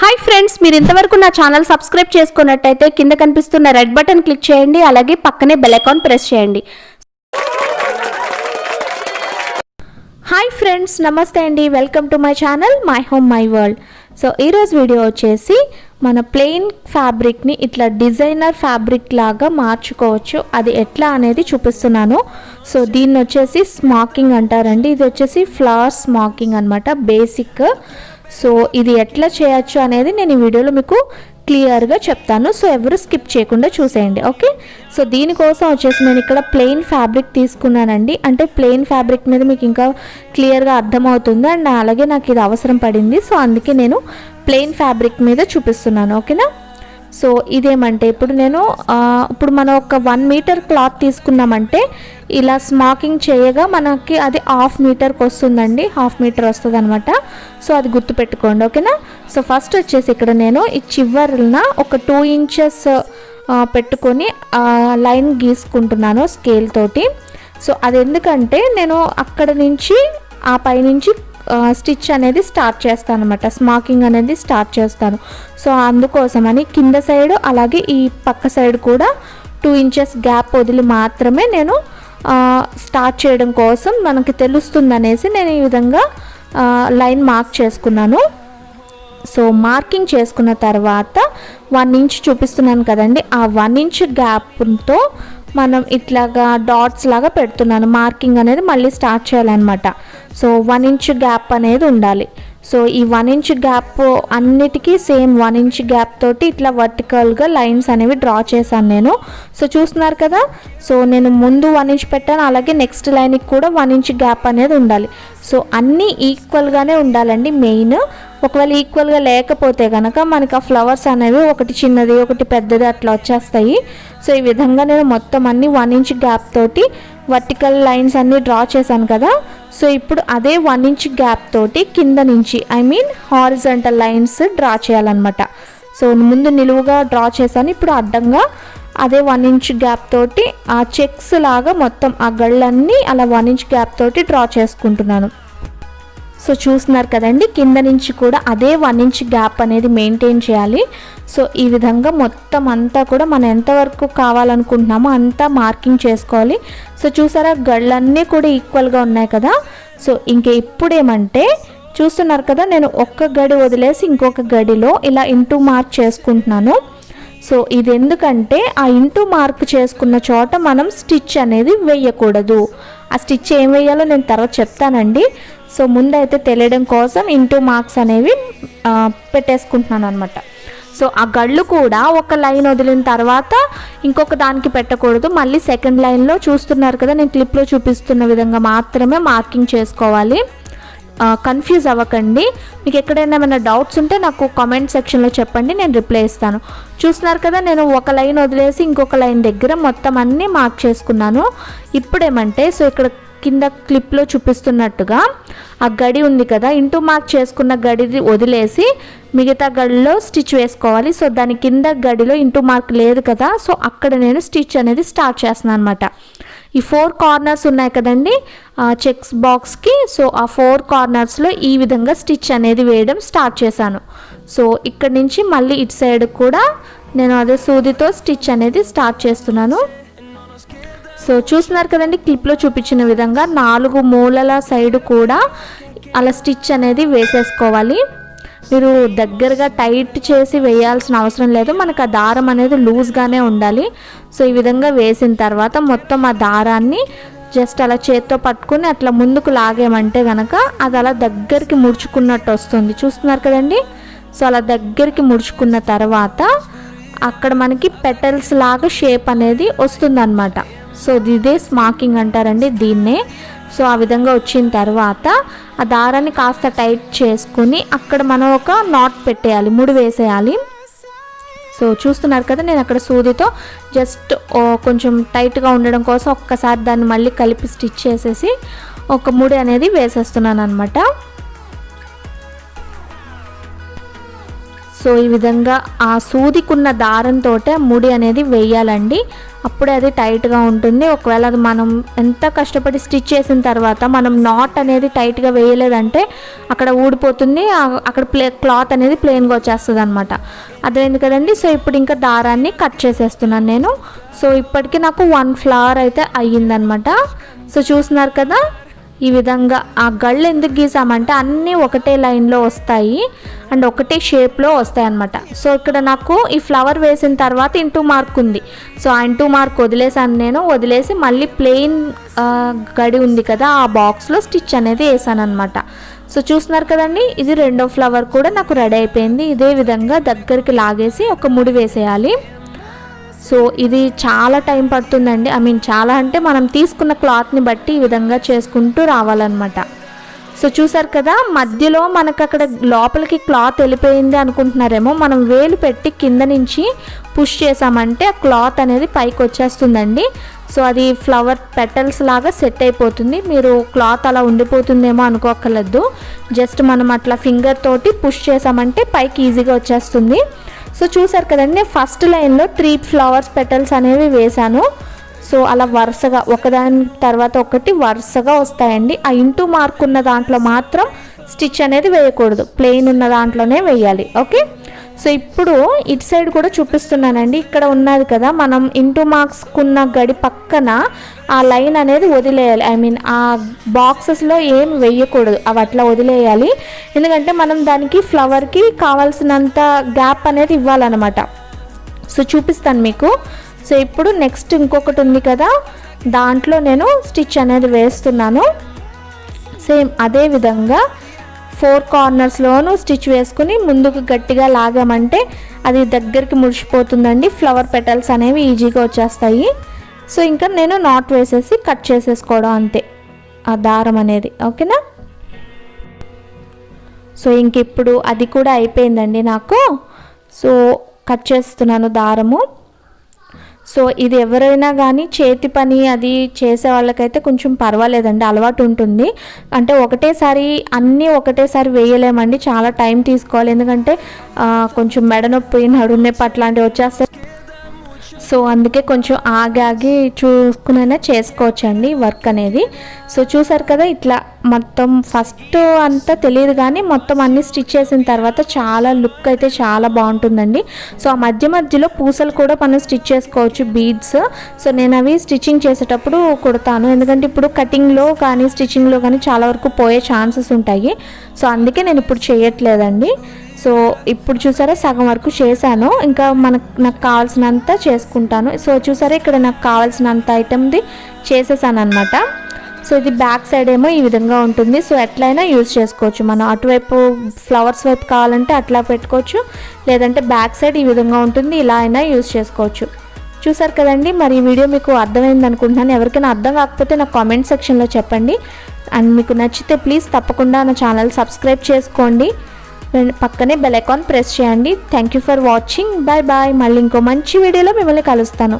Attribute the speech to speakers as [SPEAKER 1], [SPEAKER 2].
[SPEAKER 1] Hi friends, మీరు ఇంతవరకు నా ఛానల్ సబ్స్క్రైబ్ చేసుకున్నట్టయితే కింద కనిపిస్తున్న రెడ్ బటన్ క్లిక్ చేయండి. అలాగే పక్కనే బెల్ ఐకాన్ ప్రెస్ చేయండి. హాయ్ ఫ్రెండ్స్, నమస్తే అండి. Welcome to my channel my home my world. So ఈరోజు వీడియో వచ్చేసి మన ప్లెయిన్ ఫ్యాబ్రిక్ని ఇట్లా డిజైనర్ ఫ్యాబ్రిక్ లాగా మార్చుకోవచ్చు. అది ఎట్లా అనేది చూపిస్తున్నాను. సో దీన్ని వచ్చేసి స్మాకింగ్ అంటారండి. ఇది వచ్చేసి ఫ్లవర్ స్మాకింగ్ అనమాట, బేసిక్. సో ఇది ఎట్లా చేయొచ్చు అనేది నేను ఈ వీడియోలో మీకు క్లియర్గా చెప్తాను. సో ఎవరు స్కిప్ చేయకుండా చూసేయండి, ఓకే. సో దీనికోసం వచ్చేసి నేను ఇక్కడ ప్లెయిన్ ఫ్యాబ్రిక్ తీసుకున్నానండి. అంటే ప్లెయిన్ ఫ్యాబ్రిక్ మీద మీకు ఇంకా క్లియర్గా అర్థమవుతుంది అండ్ అలాగే నాకు ఇది అవసరం పడింది. సో అందుకే నేను ప్లెయిన్ ఫ్యాబ్రిక్ మీద చూపిస్తున్నాను, ఓకేనా. సో ఇదేమంటే ఇప్పుడు మనం ఒక 1 మీటర్ క్లాత్ తీసుకున్నామంటే ఇలా స్మాకింగ్ చేయగా మనకి అది 1/2 మీటర్కి వస్తుందండి. 1/2 మీటర్ వస్తుంది అనమాట. సో అది గుర్తుపెట్టుకోండి, ఓకేనా. సో ఫస్ట్ వచ్చేసి ఇక్కడ నేను ఈ చివరన ఒక 2 ఇంచెస్ పెట్టుకొని లైన్ గీసుకుంటున్నాను స్కేల్ తోటి. సో అది ఎందుకంటే నేను అక్కడ నుంచి ఆ పైనుంచి స్టిచ్ అనేది స్టార్ట్ చేస్తాను అనమాట, స్మాకింగ్ అనేది స్టార్ట్ చేస్తాను. సో అందుకోసమని కింద సైడ్ అలాగే ఈ పక్క సైడ్ కూడా 2 ఇంచెస్ గ్యాప్ వదిలి మాత్రమే నేను స్టార్ట్ చేయడం కోసం మనకి తెలుస్తుంది అనేసి నేను ఈ విధంగా లైన్ మార్క్ చేసుకున్నాను. సో మార్కింగ్ చేసుకున్న తర్వాత 1 ఇంచ్ చూపిస్తున్నాను కదండి, ఆ 1 ఇంచ్ గ్యాప్తో మనం ఇట్లాగా డాట్స్ లాగా పెడుతున్నాను. మార్కింగ్ అనేది మళ్ళీ స్టార్ట్ చేయాలన్నమాట. సో 1 ఇంచ్ గ్యాప్ అనేది ఉండాలి. సో ఈ 1 ఇంచ్ గ్యాప్ అన్నిటికీ సేమ్ 1 ఇంచ్ గ్యాప్ తోటి ఇట్లా వర్టికల్గా లైన్స్ అనేవి డ్రా చేశాను నేను. సో చూస్తున్నారు కదా. సో నేను ముందు 1 ఇంచ్ పెట్టాను, అలాగే నెక్స్ట్ లైన్కి కూడా 1 ఇంచ్ గ్యాప్ అనేది ఉండాలి. సో అన్నీ ఈక్వల్గానే ఉండాలండి మెయిన్. ఒకవేళ ఈక్వల్గా లేకపోతే కనుక మనకి ఆ ఫ్లవర్స్ అనేవి ఒకటి చిన్నది ఒకటి పెద్దది అట్లా వచ్చేస్తాయి. సో ఈ విధంగా నేను మొత్తం అన్ని 1 ఇంచ్ గ్యాప్ తోటి వర్టికల్ లైన్స్ అన్నీ డ్రా చేశాను కదా. సో ఇప్పుడు అదే 1 ఇంచ్ గ్యాప్ తోటి కింద నుంచి హారిజంటల్ లైన్స్ డ్రా చేయాలన్నమాట. సో ముందు నిలువుగా డ్రా చేశాను, ఇప్పుడు అడ్డంగా అదే 1 ఇంచ్ గ్యాప్ తోటి ఆ చెక్స్ లాగా మొత్తం ఆ గళ్ళన్నీ అలా 1 ఇంచ్ గ్యాప్ తోటి డ్రా చేసుకుంటున్నాను. సో చూస్తున్నారు కదండి, కింద నుంచి కూడా అదే 1 ఇంచ్ గ్యాప్ అనేది మెయింటైన్ చేయాలి. సో ఈ విధంగా మొత్తం అంతా కూడా మనం ఎంతవరకు కావాలనుకుంటున్నామో అంతా మార్కింగ్ చేసుకోవాలి. సో చూసారా, గళ్ళన్నీ కూడా ఈక్వల్గా ఉన్నాయి కదా. సో ఇప్పుడు ఏమంటే చూస్తున్నారు కదా, నేను ఒక్క గడి వదిలేసి ఇంకొక గడిలో ఇలా ఇంటూ మార్క్ చేసుకుంటున్నాను. సో ఇది ఎందుకంటే ఆ ఇంటూ మార్క్ చేసుకున్న చోట మనం స్టిచ్ అనేది వేయకూడదు. ఆ స్టిచ్ ఏం వేయాలో నేను తర్వాత చెప్తానండి. సో ముందైతే తెలియడం కోసం ఇంటూ మార్క్స్ అనేవి పెట్టేసుకుంటున్నాను అనమాట. సో ఆ గళ్ళు కూడా ఒక లైన్ వదిలిన తర్వాత ఇంకొక దానికి పెట్టకూడదు. మళ్ళీ సెకండ్ లైన్లో చూస్తున్నారు కదా, నేను క్లిప్లో చూపిస్తున్న విధంగా మాత్రమే మార్కింగ్ చేసుకోవాలి. కన్ఫ్యూజ్ అవ్వకండి. మీకు ఎక్కడైనా ఏమైనా డౌట్స్ ఉంటే నాకు కామెంట్ సెక్షన్లో చెప్పండి, నేను రిప్లై ఇస్తాను. చూస్తున్నారు కదా, నేను ఒక లైన్ వదిలేసి ఇంకొక లైన్ దగ్గర మొత్తం అన్నీ మార్క్ చేసుకున్నాను. ఇప్పుడేమంటే సో ఇక్కడ కింద క్లిప్లో చూపిస్తున్నట్టుగా ఆ గడి ఉంది కదా, ఇంటూ మార్క్ చేసుకున్న గడిది వదిలేసి మిగతా గడిలో స్టిచ్ వేసుకోవాలి. సో దాని కింద గడిలో ఇంటూ మార్క్ లేదు కదా, సో అక్కడ నేను స్టిచ్ అనేది స్టార్ట్ చేస్తున్నాను అనమాట. ఈ 4 కార్నర్స్ ఉన్నాయి కదండి చెక్స్ బాక్స్కి. సో ఆ 4 కార్నర్స్లో ఈ విధంగా స్టిచ్ అనేది వేయడం స్టార్ట్ చేశాను. సో ఇక్కడ నుంచి మళ్ళీ ఇటు సైడ్ కూడా నేను అదే సూదితో స్టిచ్ అనేది స్టార్ట్ చేస్తున్నాను. సో చూస్తున్నారు కదండి, క్లిప్లో చూపించిన విధంగా 4 మూలల సైడ్ కూడా అలా స్టిచ్ అనేది వేసేసుకోవాలి. మీరు దగ్గరగా టైట్ చేసి వేయాల్సిన అవసరం లేదు, మనకు ఆ దారం అనేది లూజ్గానే ఉండాలి. సో ఈ విధంగా వేసిన తర్వాత మొత్తం ఆ దారాన్ని జస్ట్ అలా చేత్తో పట్టుకుని అట్లా ముందుకు లాగేమంటే కనుక అది అలా దగ్గరికి ముడుచుకున్నట్టు వస్తుంది. చూస్తున్నారు కదండి. సో అలా దగ్గరికి ముడుచుకున్న తర్వాత అక్కడ మనకి పెటల్స్ లాగా షేప్ అనేది వస్తుందన్నమాట. సో ఇదే స్మాకింగ్ అంటారండి దీన్నే. సో ఆ విధంగా వచ్చిన తర్వాత ఆ దారాన్ని కాస్త టైట్ చేసుకుని అక్కడ మనం ఒక నాట్ పెట్టేయాలి, ముడి వేసేయాలి. సో చూస్తున్నారు కదా, నేను అక్కడ సూదితో జస్ట్ కొంచెం టైట్గా ఉండడం కోసం ఒక్కసారి దాన్ని మళ్ళీ కలిపి స్టిచ్ చేసేసి ఒక ముడి అనేది వేసేస్తున్నాను అనమాట. సో ఈ విధంగా ఆ సూదికున్న దారంతో ముడి అనేది వేయాలండి. అప్పుడే అది టైట్గా ఉంటుంది. ఒకవేళ అది మనం ఎంత కష్టపడి స్టిచ్ చేసిన తర్వాత మనం నాట్ అనేది టైట్గా వేయలేదంటే అక్కడ ఊడిపోతుంది, అక్కడ క్లాత్ అనేది ప్లెయిన్గా వచ్చేస్తుంది అనమాట. అదేంది కదండి. సో ఇప్పుడు ఇంకా దారాన్ని కట్ చేసేస్తున్నాను నేను. సో ఇప్పటికీ నాకు 1 ఫ్లవర్ అయితే అయ్యిందనమాట. సో చూస్తున్నారు కదా, ఈ విధంగా ఆ గళ్ళు ఎందుకు గీసామంటే అన్నీ ఒకటే లైన్లో వస్తాయి అండ్ ఒకటే షేప్లో వస్తాయి అన్నమాట. సో ఇక్కడ నాకు ఈ ఫ్లవర్ వేసిన తర్వాత ఇంటూ మార్క్ ఉంది. సో ఆ ఇంటూ మార్క్ వదిలేసాను నేను. వదిలేసి మళ్ళీ ప్లెయిన్ గడి ఉంది కదా, ఆ బాక్స్లో స్టిచ్ అనేది వేసాను అనమాట. సో చూస్తున్నారు కదండి, ఇది రెండో ఫ్లవర్ కూడా నాకు రెడీ అయిపోయింది. ఇదే విధంగా దగ్గరికి లాగేసి ఒక ముడి వేసేయాలి. సో ఇది చాలా టైం పడుతుందండి. చాలా అంటే మనం తీసుకున్న క్లాత్ని బట్టి ఈ విధంగా చేసుకుంటూ రావాలన్నమాట. సో చూసారు కదా, మధ్యలో మనకు అక్కడ లోపలికి క్లాత్ వెళ్ళిపోయింది అనుకుంటున్నారేమో. మనం వేలు పెట్టి కింద నుంచి పుష్ చేసామంటే ఆ క్లాత్ అనేది పైకి వచ్చేస్తుందండి. సో అది ఫ్లవర్ పెటల్స్ లాగా సెట్ అయిపోతుంది. మీరు క్లాత్ అలా ఉండిపోతుందేమో అనుకోకర్లేదు. జస్ట్ మనం అట్లా ఫింగర్ తోటి పుష్ చేసామంటే పైకి ఈజీగా వచ్చేస్తుంది. సో చూసారు కదండి, ఫస్ట్ లైన్లో 3 ఫ్లవర్స్ పెటల్స్ అనేవి వేసాను. సో అలా వరుసగా ఒకదాని తర్వాత ఒకటి వరుసగా వస్తాయండి. ఆ ఇంటూ మార్క్ ఉన్న దాంట్లో మాత్రం స్టిచ్ అనేది వేయకూడదు, ప్లెయిన్ ఉన్న దాంట్లోనే వేయాలి. ఓకే, సో ఇప్పుడు ఇటు సైడ్ కూడా చూపిస్తున్నానండి. ఇక్కడ ఉన్నది కదా, మనం ఇంటూ మార్క్స్కున్న గడి పక్కన ఆ లైన్ అనేది వదిలేయాలి. ఆ బాక్సెస్లో ఏం వేయకూడదు, అవి అట్లా వదిలేయాలి. ఎందుకంటే మనం దానికి ఫ్లవర్కి కావాల్సినంత గ్యాప్ అనేది ఇవ్వాలన్నమాట. సో చూపిస్తాను మీకు. సో ఇప్పుడు నెక్స్ట్ ఇంకొకటి ఉంది కదా, దాంట్లో నేను స్టిచ్ అనేది వేస్తున్నాను. సేమ్ అదే విధంగా 4 కార్నర్స్లోనూ స్టిచ్ వేసుకుని ముందుకు గట్టిగా లాగామంటే అది దగ్గరికి ముడిచిపోతుందండి. ఫ్లవర్ పెటల్స్ అనేవి ఈజీగా వచ్చేస్తాయి. సో ఇంకా నేను నాట్ వేసేసి కట్ చేసేసుకోవడం అంతే ఆ దారం అనేది. ఓకేనా. సో ఇంక ఇప్పుడు అది కూడా అయిపోయిందండి నాకు. సో కట్ చేస్తున్నాను దారము. సో ఇది ఎవరైనా కానీ చేతి పని అది చేసే వాళ్ళకైతే కొంచెం పర్వాలేదండి, అలవాటు ఉంటుంది. అంటే ఒకటేసారి వేయలేమండి, చాలా టైం తీసుకోవాలి. ఎందుకంటే కొంచెం మెడ నొప్పి, నడుము నొప్పి అట్లాంటివి వచ్చేస్తాయి. సో అందుకే కొంచెం ఆగి చూసుకునైనా చేసుకోవచ్చండి వర్క్ అనేది. సో చూసారు కదా, ఇట్లా మొత్తం ఫస్ట్ అంతా తెలియదు కానీ మొత్తం అన్ని స్టిచ్ చేసిన తర్వాత చాలా లుక్ అయితే చాలా బాగుంటుందండి. సో ఆ మధ్యలో పూసలు కూడా మనం స్టిచ్ చేసుకోవచ్చు, బీడ్స్. సో నేను అవి స్టిచ్చింగ్ చేసేటప్పుడు కుడతాను, ఎందుకంటే ఇప్పుడు కటింగ్లో కానీ స్టిచ్చింగ్లో కానీ చాలా వరకు పోయే ఛాన్సెస్ ఉంటాయి. సో అందుకే నేను ఇప్పుడు చేయట్లేదండి. సో ఇప్పుడు చూసారా, సగం వరకు చేశాను. ఇంకా నాకు కావాల్సినంత చేసుకుంటాను. సో చూసారా, ఇక్కడ నాకు కావాల్సినంత ఐటమ్ది చేసేసాను అనమాట. సో ఇది బ్యాక్ సైడ్ ఏమో ఈ విధంగా ఉంటుంది. సో ఎట్లయినా యూజ్ చేసుకోవచ్చు. మనం అటువైపు ఫ్లవర్స్ వైపు కావాలంటే అట్లా పెట్టుకోవచ్చు, లేదంటే బ్యాక్ సైడ్ ఈ విధంగా ఉంటుంది, ఇలా అయినా యూజ్ చేసుకోవచ్చు. చూసారు కదండి, మరి ఈ వీడియో మీకు అర్థమైంది అనుకుంటున్నాను. ఎవరికైనా అర్థం కాకపోతే నాకు కామెంట్ సెక్షన్లో చెప్పండి. అండ్ మీకు నచ్చితే ప్లీజ్ తప్పకుండా నా ఛానల్ సబ్స్క్రైబ్ చేసుకోండి, పక్కనే బెల్ ఐకాన్ ప్రెస్ చేయండి. Thank you for watching. Bye bye. మళ్ళీ ఇంకో మంచి వీడియోలో మిమ్మల్ని కలుస్తాను.